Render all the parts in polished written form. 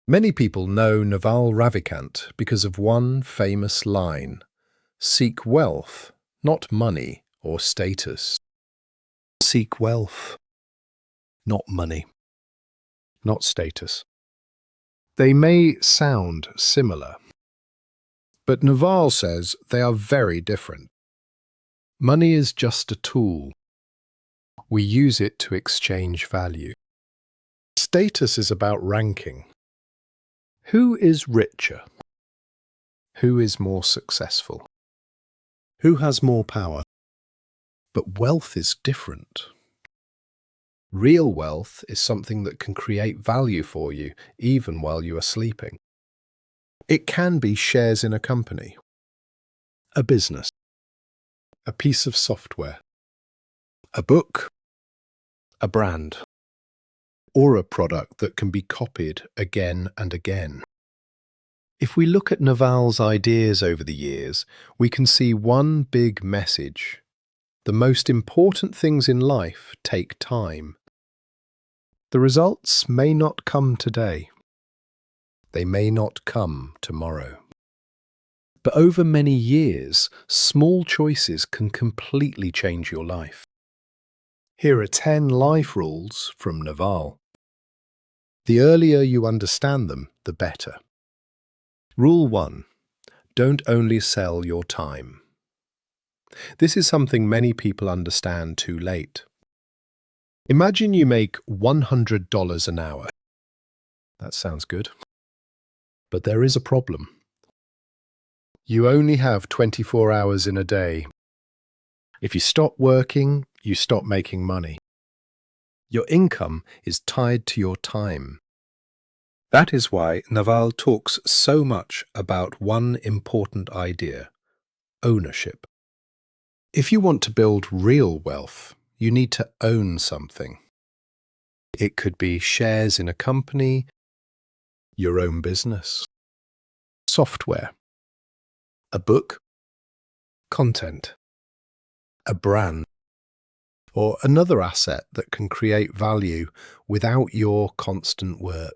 Many people know Naval Ravikant because of one famous line: "Seek wealth, not money or status." Seek wealth, not money, not status. They may sound similar, but Naval says they are very different. Money is just a tool. We use it to exchange value. Status is about ranking. Who is richer? Who is more successful? Who has more power? But wealth is different. Real wealth is something that can create value for you even while you are sleeping. It can be shares in a company, A business, a piece of software, a book, a brand, or a product that can be copied again and again. If we look at Naval's ideas over the years, we can see one big message. The most important things in life take time. The results may not come today. They may not come tomorrow. But over many years, small choices can completely change your life. Here are 10 life rules from Naval. The earlier you understand them, the better. Rule 1. Don't only sell your time. This is something many people understand too late. Imagine you make $100 an hour. That sounds good. But there is a problem. You only have 24 hours in a day. If you stop working, you stop making money. Your income is tied to your time. That is why Naval talks so much about one important idea: ownership. If you want to build real wealth, you need to own something. It could be shares in a company, your own business, software, a book, content, a brand, or another asset that can create value without your constant work.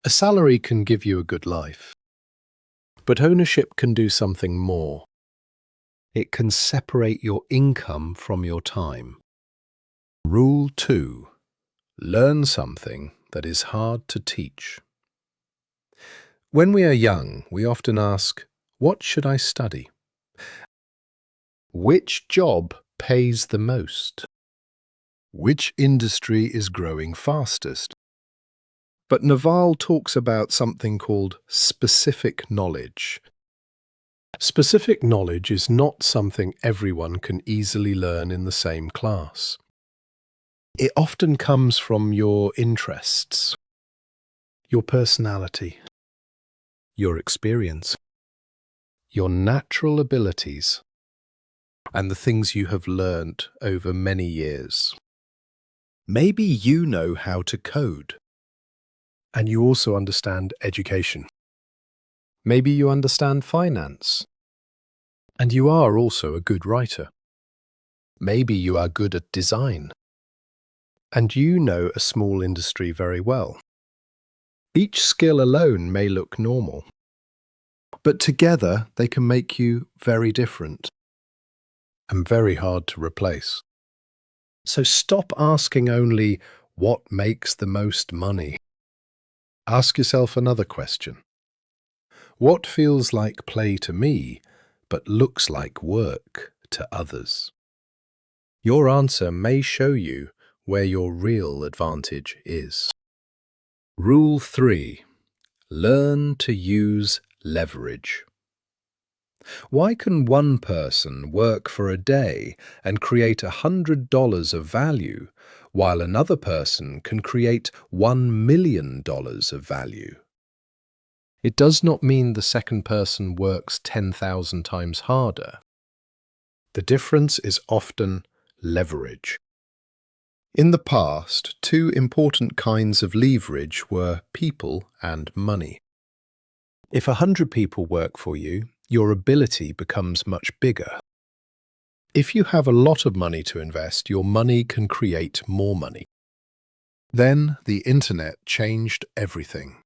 A salary can give you a good life, but ownership can do something more. It can separate your income from your time. Rule 2. Learn something that is hard to teach. When we are young, we often ask, "What should I study?" Which job pays the most? Which industry is growing fastest? But Naval talks about something called specific knowledge. Specific knowledge is not something everyone can easily learn in the same class. It often comes from your interests, your personality, your experience, your natural abilities, and the things you have learned over many years. Maybe you know how to code, and you also understand education. Maybe you understand finance, and you are also a good writer. Maybe you are good at design, and you know a small industry very well. Each skill alone may look normal, but together they can make you very different and very hard to replace. So stop asking only what makes the most money. Ask yourself another question. What feels like play to me, but looks like work to others? Your answer may show you where your real advantage is. Rule 3. Learn to use leverage. Why can one person work for a day and create $100 of value, while another person can create $1 million of value? It does not mean the second person works 10,000 times harder. The difference is often leverage. In the past, two important kinds of leverage were people and money. If 100 people work for you, your ability becomes much bigger. If you have a lot of money to invest, your money can create more money. Then the internet changed everything.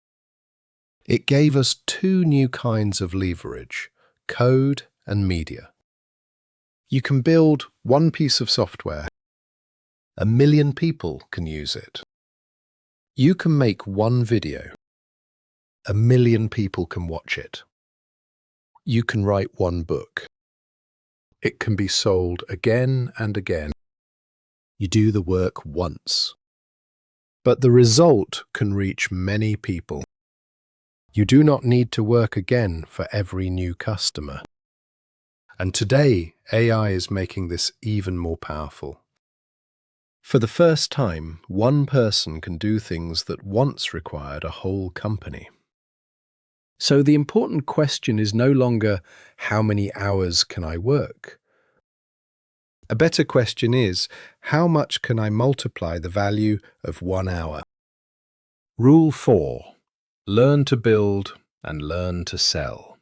It gave us two new kinds of leverage: code and media. You can build one piece of software. 1 million people can use it. You can make one video. 1 million people can watch it. You can write one book. It can be sold again and again. You do the work once. But the result can reach many people. You do not need to work again for every new customer. And today, AI is making this even more powerful. For the first time, one person can do things that once required a whole company. So the important question is no longer, how many hours can I work? A better question is, how much can I multiply the value of 1 hour? Rule 4. Learn to build and learn to sell.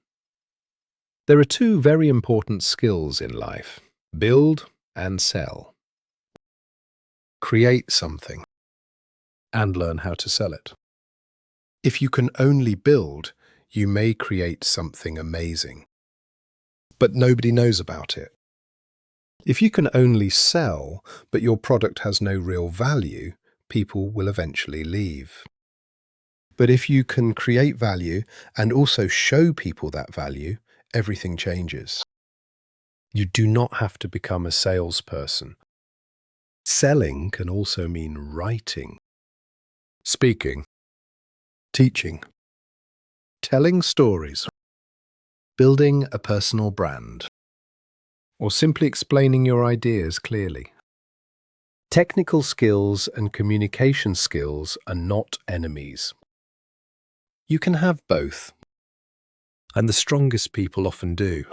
There are two very important skills in life: build and sell. Create something and learn how to sell it. If you can only build, you may create something amazing, but nobody knows about it. If you can only sell, but your product has no real value, people will eventually leave. But if you can create value and also show people that value, everything changes. You do not have to become a salesperson. Selling can also mean writing, speaking, teaching, telling stories, building a personal brand, or simply explaining your ideas clearly. Technical skills and communication skills are not enemies. You can have both, and the strongest people often do.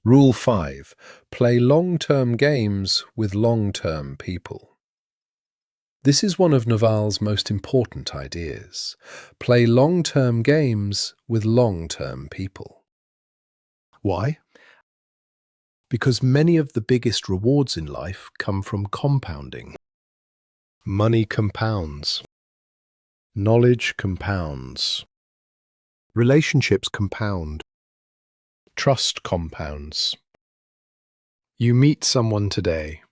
Rule 5. Play long-term games with long-term people. This is one of Naval's most important ideas. Play long-term games with long-term people. Why? Because many of the biggest rewards in life come from compounding. Money compounds. Knowledge compounds. Relationships compound. Trust compounds. You meet someone today.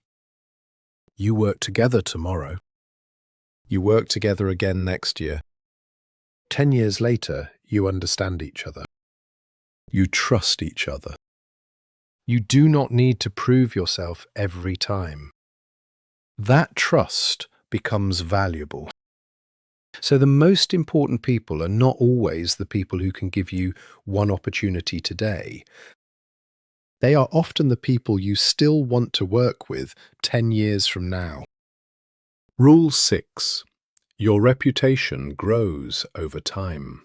You work together tomorrow. You work together again next year. 10 years later, you understand each other. You trust each other. You do not need to prove yourself every time. That trust becomes valuable. So the most important people are not always the people who can give you one opportunity today. They are often the people you still want to work with 10 years from now. Rule 6. Your reputation grows over time.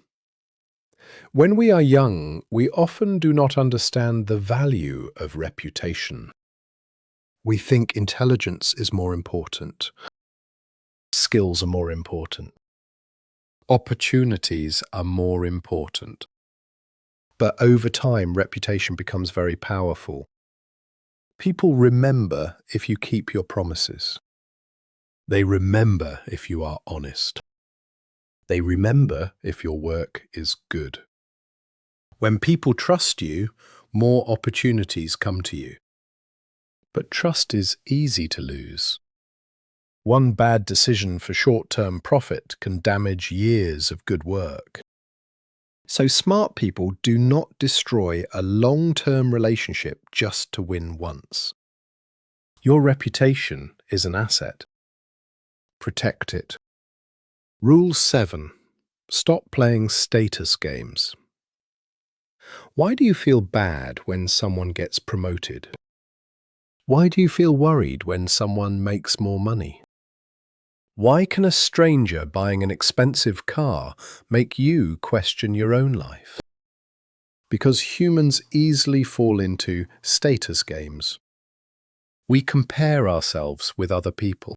When we are young, we often do not understand the value of reputation. We think intelligence is more important. Skills are more important. Opportunities are more important. But over time, reputation becomes very powerful. People remember if you keep your promises. They remember if you are honest. They remember if your work is good. When people trust you, more opportunities come to you. But trust is easy to lose. One bad decision for short-term profit can damage years of good work. So smart people do not destroy a long-term relationship just to win once. Your reputation is an asset. Protect it. Rule 7. Stop playing status games. Why do you feel bad when someone gets promoted? Why do you feel worried when someone makes more money? Why can a stranger buying an expensive car make you question your own life? Because humans easily fall into status games. We compare ourselves with other people.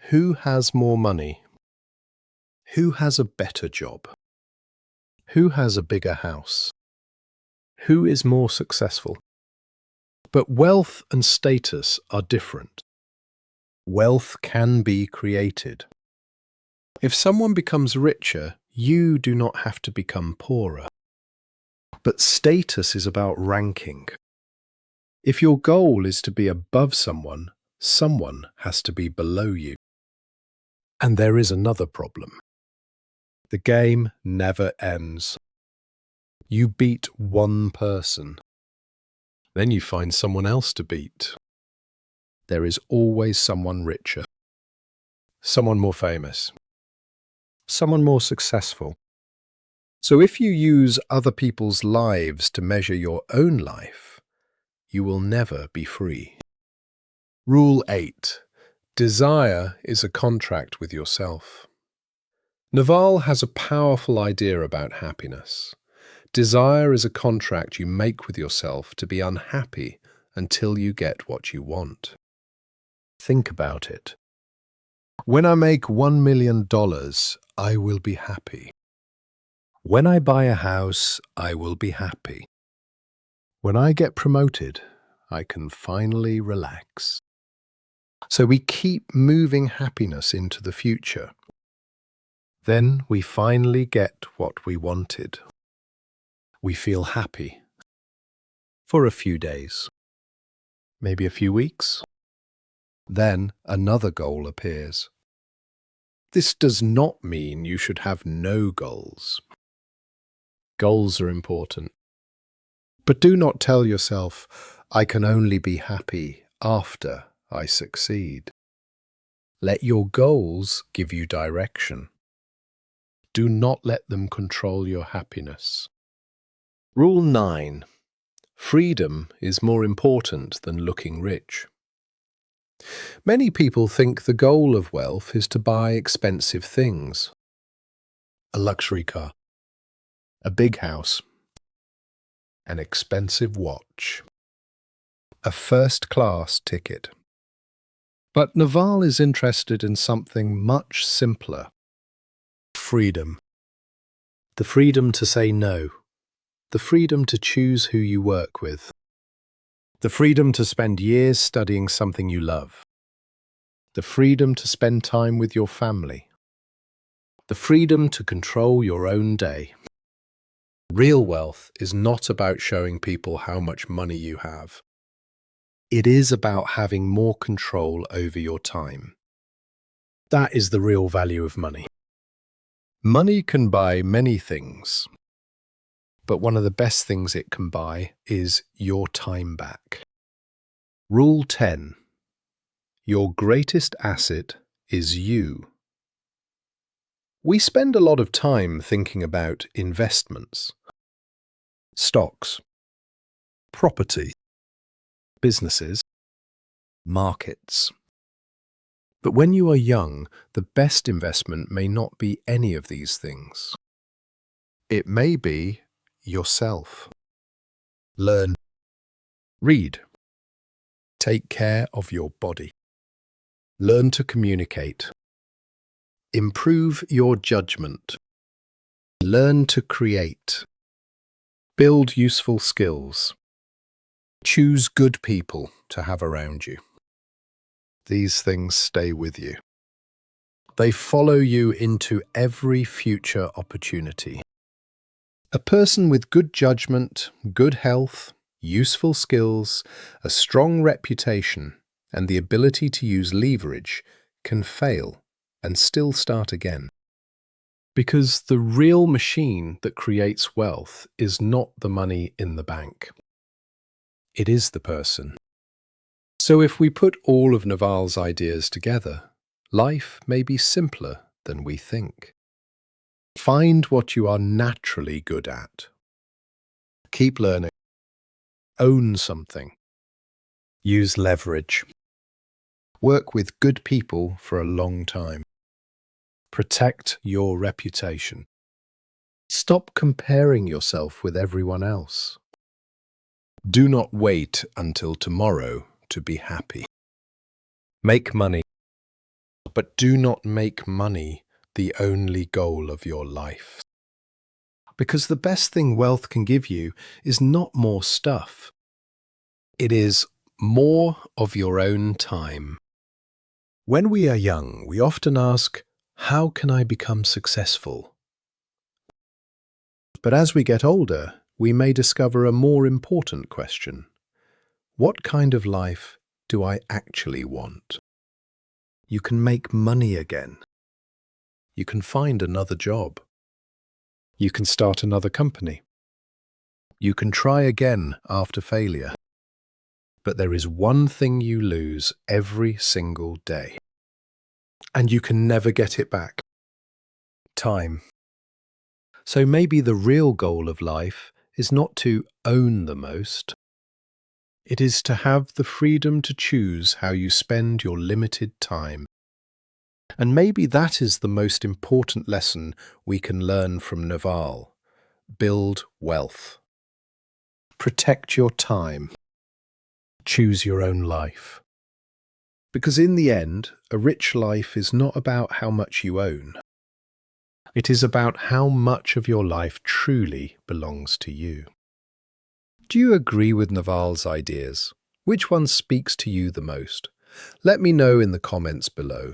Who has more money? Who has a better job? Who has a bigger house? Who is more successful? But wealth and status are different. Wealth can be created. If someone becomes richer, You do not have to become poorer. But status is about ranking. If your goal is to be above someone, someone has to be below you. And there is another problem. The game never ends. You beat one person. Then you find someone else to beat. There is always someone richer, someone more famous, someone more successful. So if you use other people's lives to measure your own life, you will never be free. Rule 8. Desire is a contract with yourself. Naval has a powerful idea about happiness. Desire is a contract you make with yourself to be unhappy until you get what you want. Think about it. When I make $1 million, I will be happy. When I buy a house, I will be happy. When I get promoted, I can finally relax. So we keep moving happiness into the future. Then we finally get what we wanted. We feel happy for a few days, maybe a few weeks. Then another goal appears. This does not mean you should have no goals. Goals are important. But do not tell yourself, I can only be happy after I succeed. Let your goals give you direction. Do not let them control your happiness. Rule 9. Freedom is more important than looking rich. Many people think the goal of wealth is to buy expensive things. A luxury car, a big house, an expensive watch, a first-class ticket. But Naval is interested in something much simpler. Freedom. The freedom to say no. The freedom to choose who you work with. The freedom to spend years studying something you love. The freedom to spend time with your family. The freedom to control your own day. Real wealth is not about showing people how much money you have. It is about having more control over your time. That is the real value of money. Money can buy many things, but one of the best things it can buy is your time back. Rule 10. Your greatest asset is you. We spend a lot of time thinking about investments, stocks, property, businesses, markets. But when you are young, the best investment may not be any of these things. It may be yourself. Learn, read, take care of your body. Learn to communicate. Improve your judgment. Learn to create. Build useful skills. Choose good people to have around you. These things stay with you. They follow you into every future opportunity. A person with good judgment, good health, useful skills, a strong reputation, and the ability to use leverage can fail and still start again. Because the real machine that creates wealth is not the money in the bank. It is the person. So if we put all of Naval's ideas together, life may be simpler than we think. Find what you are naturally good at. Keep learning. Own something. Use leverage. Work with good people for a long time. Protect your reputation. Stop comparing yourself with everyone else. Do not wait until tomorrow to be happy. Make money, but do not make money the only goal of your life. Because the best thing wealth can give you is not more stuff. It is more of your own time. When we are young, we often ask, how can I become successful? But as we get older, we may discover a more important question. What kind of life do I actually want? You can make money again. You can find another job. You can start another company. You can try again after failure. But there is one thing you lose every single day. And you can never get it back. Time. So maybe the real goal of life is not to own the most. It is to have the freedom to choose how you spend your limited time. And maybe that is the most important lesson we can learn from Naval. Build wealth. Protect your time. Choose your own life. Because in the end, a rich life is not about how much you own. It is about how much of your life truly belongs to you. Do you agree with Naval's ideas? Which one speaks to you the most? Let me know in the comments below.